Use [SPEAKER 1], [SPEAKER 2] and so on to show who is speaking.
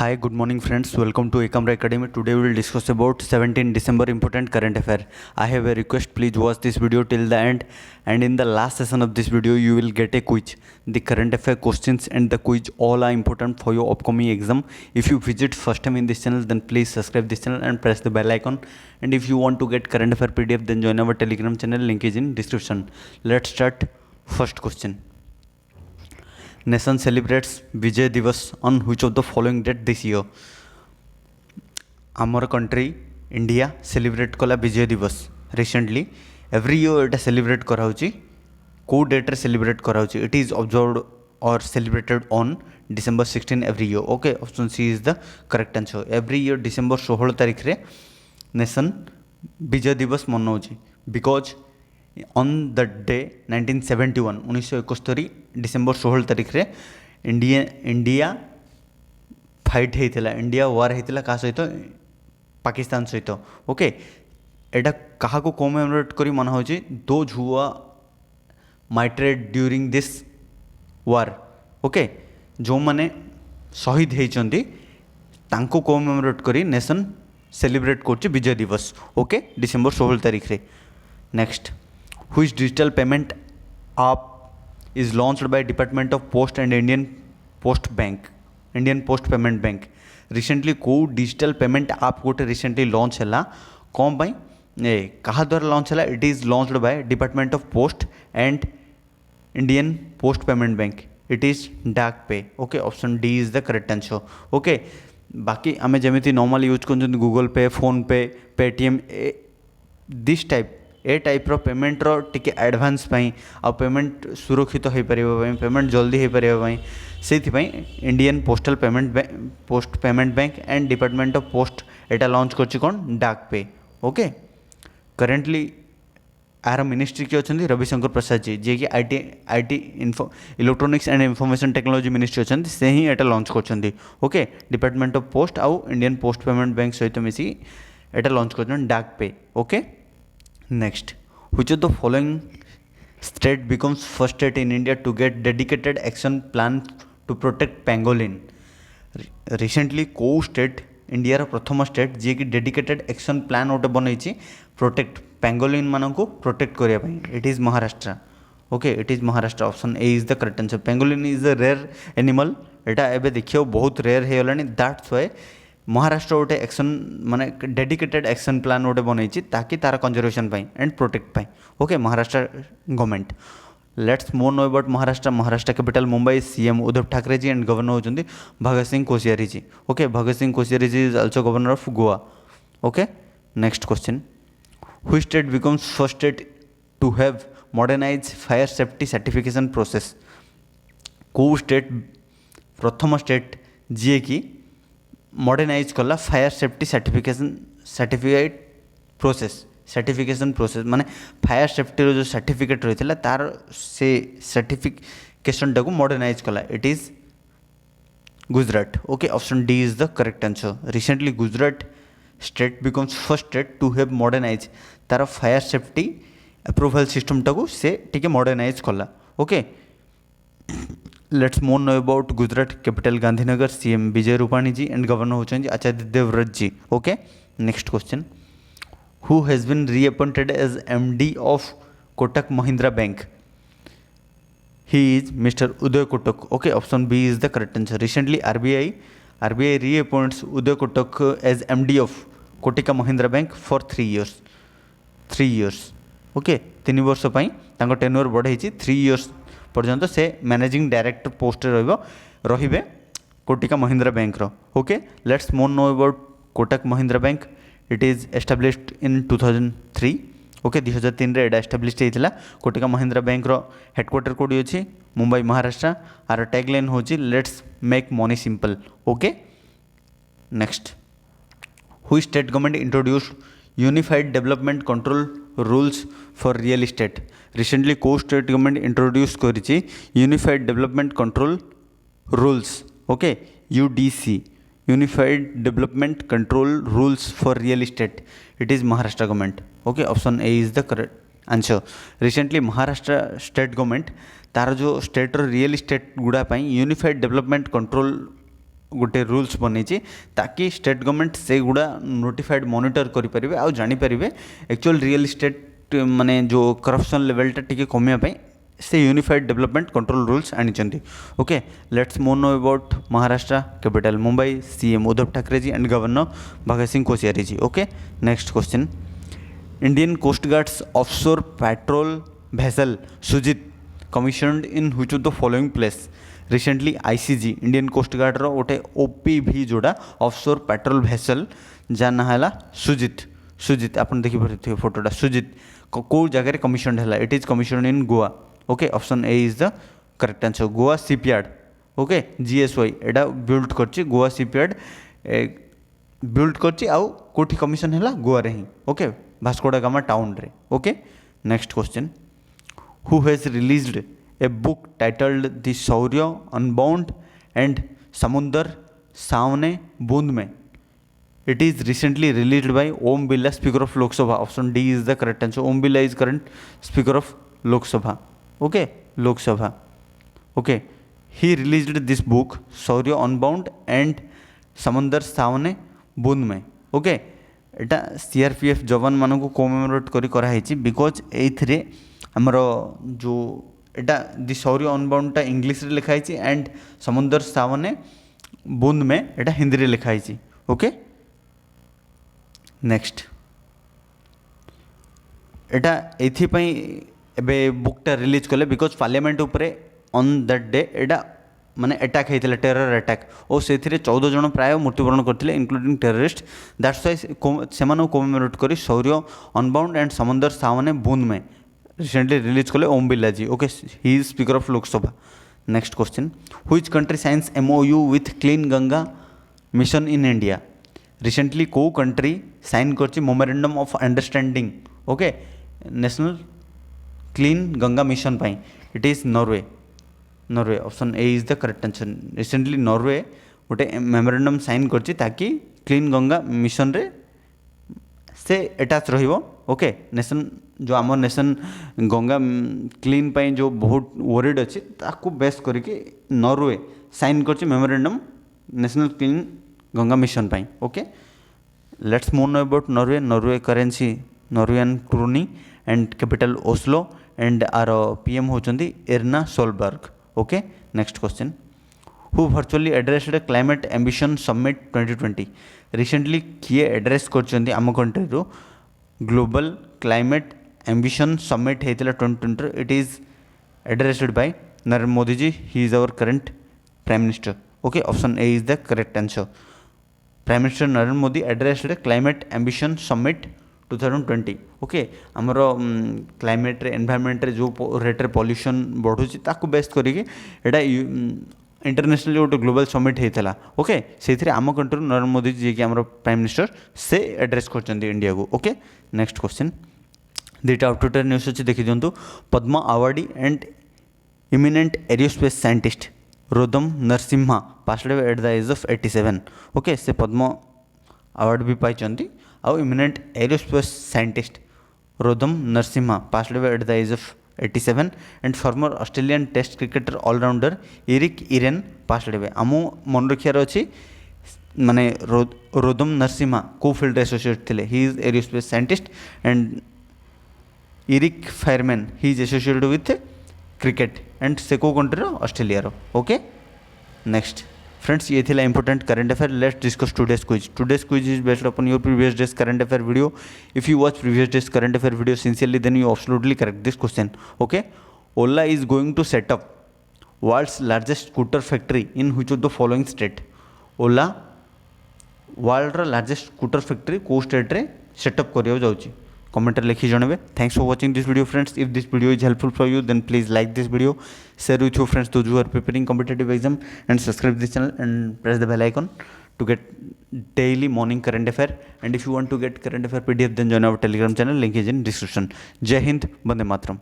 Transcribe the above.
[SPEAKER 1] Hi, good morning friends. Welcome to Ekamra Academy. Today we will discuss about 17 December important current affair. I have a request, please watch this video till the end, and in the last session of this video you will get a quiz. The current affair questions and the quiz all are important for your upcoming exam. If you visit first time in this channel, then please subscribe this channel and press the bell icon. And if you want to get current affair PDF, then join our Telegram channel, link is in description. Let's start. First question. Nation celebrates Vijay Divas on which of the following date this year? Our country India celebrate कला विजय दिवस recently. Every year it celebrate कराउची को date celebrate कराउची. It is observed or celebrated on December 16 every year. Okay, option C is the correct answer. Every year December 16 तारीख रे nation विजय दिवस मनाउची because on the day 1971 1971 December 16 तारीख रे India fight होता India वार होता क्या सहित पाकिस्तान सहित. ओके, एटा क्या कमेमोरेट करी मना हो those who martyred during this war. Okay, जो माने शहीद होती कमेमोरेट करी नेशन सेलिब्रेट कर विजय दिवस. ओके, डिसेम्बर 16 तारीख रे. Next, which digital payment app is launched by Department of Post and Indian Post Payment Bank. Recently को digital payment app गोटे recently launch है कौन भाई कहाँ द्वारा launch है? It is launched by Department of Post and Indian Post Payment Bank. It is DAC-Pay. Okay, option D is the correct answer. Okay, बाकी आमे जमीती नॉर्मल यूज कर गूगल पे, फोन पे, पेटीएम दिस टाइप ए टाइप्र पेमेंटर टिके advance आ payment सुरक्षित हो पार payment जल्दी हो पार से Indian postal post payment bank and department of post Etah launch कर कौन डाक पे. ओके, करेंटली यार मिनिस्ट्री किए अच्छा रविशंकर प्रसाद जी जी कि IT electronics and information technology ministry अच्छा से ही एटा लॉन्च कर. ओके, डिपार्टमेंट ऑफ पोस्ट आउ इंडियन पोस्ट पेमेंट बैंक सहित मिसी एटा लॉन्च कर डाक पे. Okay, next, which of the following state becomes first state in India to get dedicated action plan to protect pangolin? Recently को state India रा प्रथम state जी कि डेडिकेटेड एक्शन प्लान गोटे बनई प्रोटेक्ट पैंगोलिन मान को प्रोटेक्ट करने. It is Maharashtra. Okay, it is Maharashtra. Option A is the correct answer. Pangolin is a rare animal. एटा एबे देखियो बहुत रेयर हो गलानी. दैट्स व्हाई महाराष्ट्र गोटे एक्शन माने डेडिकेटेड एक्शन प्लान गोटे बनई ताकि तार कंजर्वेशन एंड प्रोटेक्ट पाई. Okay, Maharashtra government. Let's more know about Maharashtra. Maharashtra capital Mumbai. CM Uddhav Thackeray ji and governor होती Bhagat Singh Koshyari ji. Okay, Bhagat Singh Koshyari ji is also governor of Goa. Okay, next question. Which state becomes first state to have modernise fire safety certification process? को state प्रथम state जी कि modernise कला fire safety certification process माने fire safety जो certificate रही है तार से सर्टिफिकेशन टाक मॉडर्नाइज कला. It is Gujarat. Okay, option D is the correct answer. Recently Gujarat state becomes first state to have modernise तार फायर सेफ्टी अप्रूवल सिस्टम टाक से टिके मॉडर्नाइज कला. Okay, let's more know about Gujarat capital Gandhinagar. CM Vijay Rupani ji and governor होती Acharya Devvrat ji. Okay, next question. Who has been reappointed as MD of Kotak Mahindra bank? He is mister Uday Kotak. Okay, option B is the correct answer. Recently RBI reappoints Uday Kotak as MD of कोटिका Mahindra bank for 3 years. Okay, 3 वर्ष tenure बढ़ाई 3 years पर्यंत से managing director post रे कोटिका Mahindra bank रो. Okay, let's more know about Kotak Mahindra bank. It is established in 2003. Okay, 2003 रे established होता कोटिका महिंद्रा बैंक रो हेडक्वार्टर कोडी अच्छी मुंबई महाराष्ट्र. आर टैगलाइन हो let's make money simple. Okay, next. Which state government introduced unified development control rules for real estate? Recently को state government introduce करी unified development control rules. Okay, UDC unified development control rules for real estate. It is Maharashtra government. Okay, option A is the correct answer. Recently Maharashtra state government तार जो state real estate गुड़ापाई unified development control गोटे rules बनी ताकि state government से गुड़ा notified monitor करें आउ जानीपारे एक्चुअल रियल इस्टेट माने जो करप्शन लेवलटा टी कमियापाई से यूनिफाइड डेवलपमेंट कंट्रोल रूल्स आनी। Okay, let's more know about Maharashtra capital Mumbai, CM Uddhav Thackeray ji and governor Bhagat Singh Koshyari ji. Okay, next question, Indian coast guards offshore patrol vessel Sujit commissioned in which of the following place? Recently ICG Indian coast guard रो गोटे OPV जोड़ा offshore petrol vessel जा ना है सुजित। सुजित आप देखिए फोटोटा सुजित कौ जगह कमिशन है, it is commission in Goa. Okay, option A is the correct answer, Goa shipyard. Okay, GSY एटा बिल्ड करछि गोवा सीपयार्ड बिल्ड करछि आउ कोठी कमिशन है गोवा रे ही। ओके, भास्को डा गामा टाउन रे। Okay, next question, who has released a book titled The Shaurya Unbound and Samundar Savne Bund Mein? It is recently released by Om Birla, Speaker of Lok Sabha. Option D is the correct answer. Om Birla is current Speaker of Lok Sabha. Okay, Lok Sabha. Okay, he released this book Shaurya Unbound and Samundar Savne Bund Mein. Okay, Etah CRPF जवान मानक commemorate करी कराई because एथरे आमर जो एटा दि शौर्य अनबाउंडटा English रे लिखाई and समुंदर सावने बूंद में एटा हिंदी रे लिखाई। ओके, नेक्स्ट एटा एथिपाई एबे बुकटा रिलीज कले बिकज पार्लियामेंट उपरे ऑन दैट डे एटा माने अटैक होता टेरर अटैक और से 14 जन प्राय मृत्युवरण करते इंक्लूडिंग टेररिस्ट। दैट्स वाई से कोमेमोरेट कर शौर्य अनबाउंड एंड समुंदर सावने बूंद में रिसेंटली रिलीज कले Om Birla ji. Okay, he is speaker of Lok Sabha. Next question, which country signs MoU with clean Ganga mission in India? Recently को कंट्री साइन कर memorandum of understanding okay national clean Ganga mission पाई? It is Norway. Norway, option A is the correct answer. Recently Norway गोटे memorandum sign करछि ताकि clean Ganga mission रे से attach रहिबो। Okay, nation जो आम नेशन गंगा क्लीन पाई जो बहुत वरीड अच्छी ताकू बेस करके नॉर्वे साइन करछि memorandum national clean Ganga mission पाई। Okay, let's more know about Norway. Norway currency Norwegian krone and capital Oslo and आर पीएम होचंदी Erna Solberg. Okay, next question, who virtually addressed climate ambition summit 2020? Recently किए address करछंदी आम country रो global climate ambition summit होता 2020? It is addressed by Narendra Modi ji, he is our current prime minister. Okay, option A is the correct answer. Prime minister Narendra Modi addressed climate ambition summit 2020। Okay, आमर climate environment रे जो rate रे pollution बढ़ुची ताकू base करिके एटा international गोटे global summit होता। Okay, से आम कंट्री नरेंद्र मोदी जी कि आम प्राइम मिनिस्टर से एड्रेस कर इंडिया को। ओके, नेक्स्ट क्वेश्चन, दुईटा अपडेटेड न्यूज अच्छी देखी दिंतु। Padma awardee and eminent aerospace scientist Roddam Narasimha passed away at the age of 87। Okay, से पद्म अवार्ड भी पाई आउ eminent aerospace scientist Roddam Narasimha passed away at the age of 87 and former Australian test cricketer allrounder Eric Iren passed away. आमु मन रखियार अच्छी माने रोदम नरसिम्हा को field associate थे, he is aerospace scientist and Eric Fireman he is associated with cricket and से को country Australia. Okay, next friends, ये थिला important current affair. Let's discuss today's quiz. Today's quiz is based upon your previous days current affair video. If you watch previous days current affair video sincerely then you absolutely correct this question. Okay, Ola is going to set up world's largest scooter factory in which of the following state? Ola world रो largest scooter factory को state रे setup करियो जाउची? Comment लिखी जनबे। Thanks for watching this video friends. If this video is helpful for you then please like this video, share with your friends those who are preparing competitive exam and subscribe this channel and press the bell icon to get daily morning current affair. And if you want to get current affair PDF then join our telegram channel, link is in description. Jai Hind, Bande Matram.